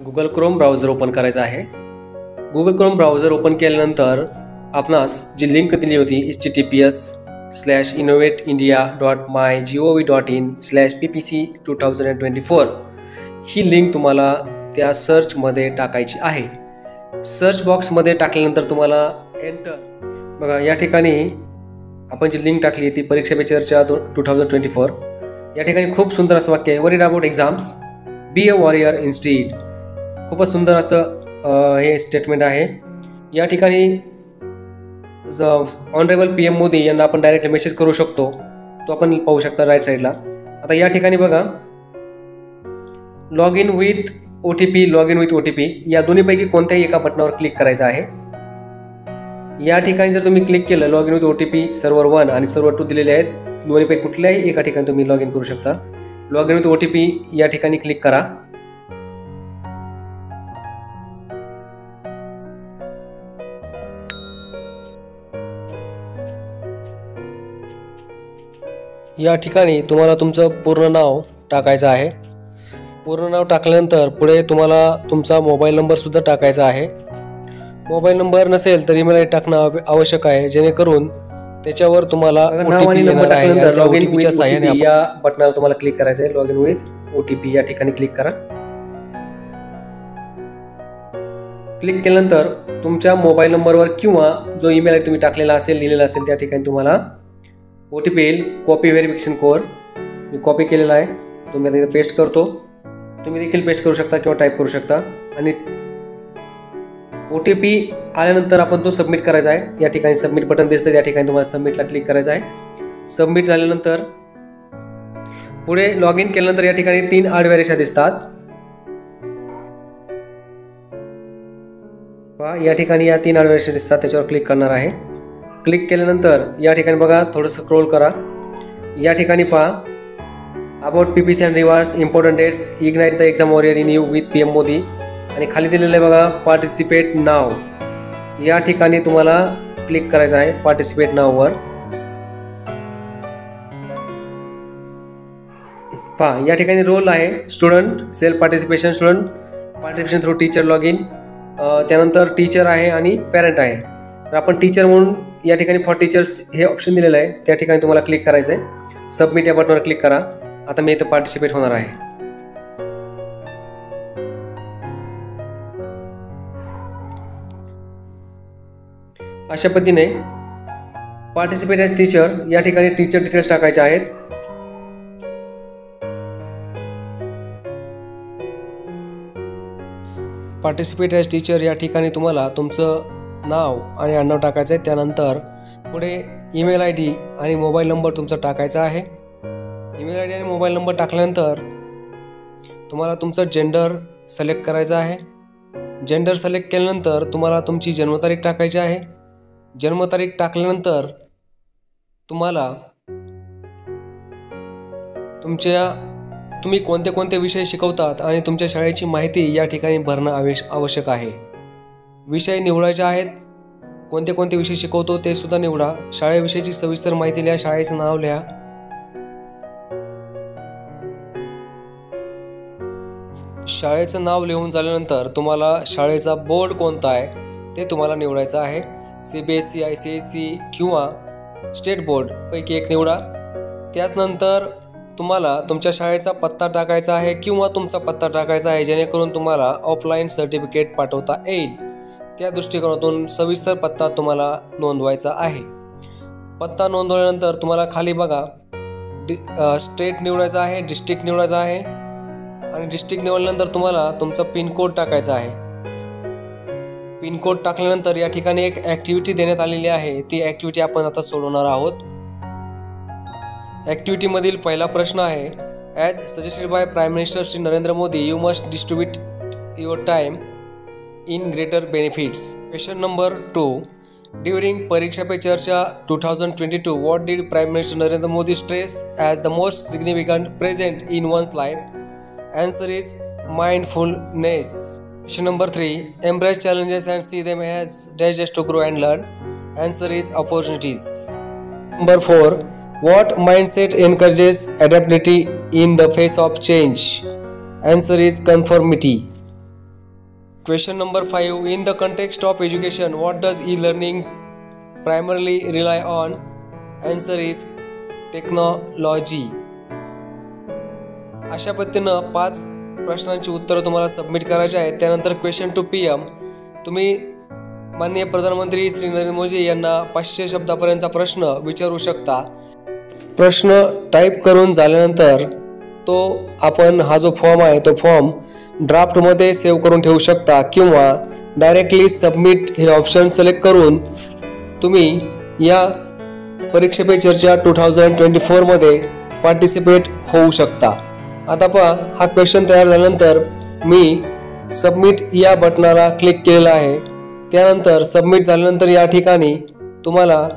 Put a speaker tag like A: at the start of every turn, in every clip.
A: Google Chrome browser open करायचं आहे। Google Chrome browser open केल्यानंतर आपणास जी लिंक दिली होती https://innovate.mygov.in/ppc2024 ही लिंक तुम्हाला त्या सर्चमध्ये टाकायची आहे। सर्च बॉक्समध्ये टाकल्यानंतर तुम्हाला एंटर बघा या ठिकाणी आपण जी लिंक टाकली ती परीक्षा पे चर्चा 2024 या ठिकाणी खूप सुंदर असं वाक्य आहे, worried about exams be a warrior इन्स्टीड। खूपच सुंदर असं हे स्टेटमेंट आहे। या ठिकाणी ऑनरेबल PM मोदी यांना आपण डायरेक्ट मेसेज करू शकतो, तो आपण पाहू शकता राईट साईडला। आता या ठिकाणी बघा लॉग इन विथ OTP या दोन्हीपैकी कोणत्याही एका बटनावर क्लिक करायचं आहे। या ठिकाणी जर तुम्ही क्लिक केलं log in with OTP server 1 आणि सर्व्हर 2 दिलेले आहेत, दोन्हीपैकी कुठल्याही एका ठिकाणी तुम्ही लॉग इन करू शकता। लॉग इन विथ OTP या ठिकाणी क्लिक करा। या ठिकाणी तुम्हाला तुमचं पूर्ण नाव टाकायचं आहे। पूर्ण नाव टाकल्यानंतर पुढे तुम्हाला तुमचा मोबाईल नंबर सुद्धा टाकायचा आहे। मोबाईल नंबर नसेल तर ईमेल आयडी टाकणं आवश्यक आहे, जेणेकरून त्याच्यावर तुम्हाला नाव आणि नंबर टाकल्यानंतर लॉग इन विथ OTP या बटनावर तुम्हाला क्लिक करायचं आहे। लॉग इन विथ OTP या ठिकाणी क्लिक करा। क्लिक केल्यानंतर तुमच्या मोबाईल नंबरवर किंवा जो ईमेल आयडी तुम्ही टाकलेला असेल लिहिलेला असेल त्या ठिकाणी तुम्हाला OTP येईल, कॉपी व्हेरिफिकेशन कोड। मी कॉपी केलेला आहे, तुम्ही आता इथे पेस्ट करतो। तुम्ही देखील पेस्ट करू शकता किंवा टाईप करू शकता आणि OTP आल्यानंतर आपण तो सबमिट करायचा आहे। या ठिकाणी सबमिट बटन दिसतं, त्या ठिकाणी तुम्हाला सबमिटला क्लिक करायचं आहे। सबमिट झाल्यानंतर पुढे लॉग इन केल्यानंतर या ठिकाणी 3 आडव्या रेषा दिसतात। या ठिकाणी या 3 आडव्या रेषा दिसतात, त्याच्यावर क्लिक करणार आहे। क्लिक केल्यानंतर या ठिकाणी बघा थोडंसं स्क्रोल करा। या ठिकाणी पहा about PPC and rewards important dates ignite the exam warrior in you with PM Modi आणि खाली दिलेलं आहे बघा पार्टिसिपेट नाव। या ठिकाणी तुम्हाला क्लिक करायचं आहे पार्टिसिपेट नाववर। पहा या ठिकाणी रोल आहे student, self participation through teacher log in, त्यानंतर टीचर आहे आणि पॅरेंट आहे। तर आपण टीचर म्हणून या ठिकाणी फॉर टीचर्स हे ऑप्शन दिलेलं आहे, त्या ठिकाणी तुम्हाला क्लिक करायचं आहे। सबमिट या बटनवर क्लिक करा। आता मी इथं पार्टिसिपेट होणार आहे। अशा पद्धतीने पार्टिसिपेट ॲज टीचर या ठिकाणी टीचर डिटेल्स टाकायचे आहेत। पार्टिसिपेट ॲज टीचर या ठिकाणी तुम्हाला तुमचं नाव आणि आडनाव टाकायचं आहे। त्यानंतर पुढे ईमेल आयडी आणि मोबाईल नंबर तुमचा टाकायचा आहे। ईमेल आयडी आणि मोबाईल नंबर टाकल्यानंतर तुम्हाला तुमचं जेंडर सिलेक्ट करायचं आहे। जेंडर सिलेक्ट केल्यानंतर तुम्हाला तुमची जन्मतारीख टाकायची आहे। जन्मतारीख टाकल्यानंतर तुम्हाला तुम्ही कोणते कोणते विषय शिकवतात आणि तुमच्या शाळेची माहिती या ठिकाणी भरणं आवश्यक आहे। विषय निवडायचे आहेत, कोणते कोणते विषय शिकवतो ते सुद्धा निवडा। शाळेविषयीची सविस्तर माहिती लिहा, शाळेचं नाव लिहा। शाळेचं नाव लिहून झाल्यानंतर तुम्हाला शाळेचा बोर्ड कोणता आहे ते तुम्हाला निवडायचं आहे। CBSE, ICSE किंवा स्टेट बोर्ड पैकी एक निवडा। त्याचनंतर तुम्हाला तुमच्या शाळेचा पत्ता टाकायचा आहे किंवा तुमचा पत्ता टाकायचा आहे, जेणेकरून तुम्हाला ऑफलाईन सर्टिफिकेट पाठवता येईल। त्या दृष्टिकोनातून सविस्तर पत्ता तुम्हाला नोंदवायचा आहे। पत्ता नोंदवल्यानंतर तुम्हाला खाली बघा स्टेट निवडायचा आहे, डिस्ट्रिक्ट निवडायचा आहे आणि डिस्ट्रिक्ट निवडल्यानंतर तुम्हाला तुमचा पिनकोड टाकायचा आहे। पिनकोड टाकल्यानंतर या ठिकाणी एक ॲक्टिव्हिटी देण्यात आलेली आहे, ती ॲक्टिव्हिटी आपण आता सोडवणार आहोत। ॲक्टिव्हिटीमधील पहिला प्रश्न आहे, as suggested by prime minister Shri Narendra Modi you must distribute your time in greater benefits. Question number 2, during Pariksha Pe Charcha 2022 what did prime minister Narendra Modi stress as the most significant present in one's life? Answer is mindfulness. Question number 3, embrace challenges and see them as days to grow and learn. Answer is opportunities. Number 4, what mindset encourages adaptability in the face of change? Answer is conformity. Question number 5. In the context of education, what does e-learning primarily rely on? Answer is technology. अशा पद्धतीनं 5 प्रश्नांची उत्तरं तुम्हाला submit करायची आहेत. त्यानंतर question to PM तुम्ही माननीय प्रधानमंत्री श्री नरेंद्र मोदी यांना 500 शब्दापर्यंतचा प्रश्न विचारू शकता. प्रश्न टाईप करून झाल्यानंतर तो आपण हा जो फॉर्म आहे तो फॉर्म ड्राफ्टमध्ये सेव्ह करून ठेवू शकता किंवा डायरेक्टली सबमिट हे ऑप्शन सिलेक्ट करून तुम्ही या परीक्षा पे चर्चा 2024 मध्ये पार्टिसिपेट होऊ शकता. आता पहा, हा क्वेश्चन तयार झाल्यानंतर मी सबमिट या बटनाला क्लिक केलेलं आहे. त्यानंतर सबमिट झाल्यानंतर या ठिकाणी तुम्हाला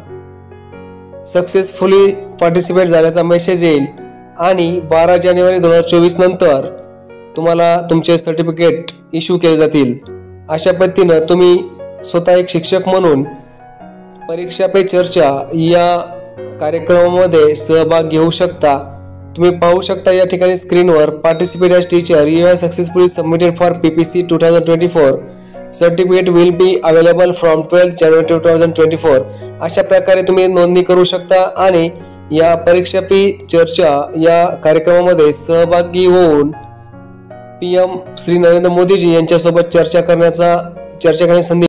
A: सक्सेसफुली पार्टिसिपेट झाल्याचा मेसेज येईल आणि 12 जानेवारी 2024 नंतर तुम्हाला तुमचे सर्टिफिकेट इश्यू केले जातील. अशा पद्धतीनं तुम्ही स्वतः एक शिक्षक म्हणून परीक्षा पे चर्चा या कार्यक्रमामध्ये सहभाग घेऊ शकता. तुम्ही पाहू शकता या ठिकाणी स्क्रीनवर participate as teacher, you have successfully submitted for PPC 2024. Certificate will be available from 12 जानेवारी 2024. अशा प्रकारे तुम्ही नोंदणी करू शकता आणि या परीक्षा पे चर्चा या कार्यक्रमामध्ये सहभागी होऊन PM श्री नरेंद्र मोदीजी यांच्यासोबत चर्चा करण्याची संधी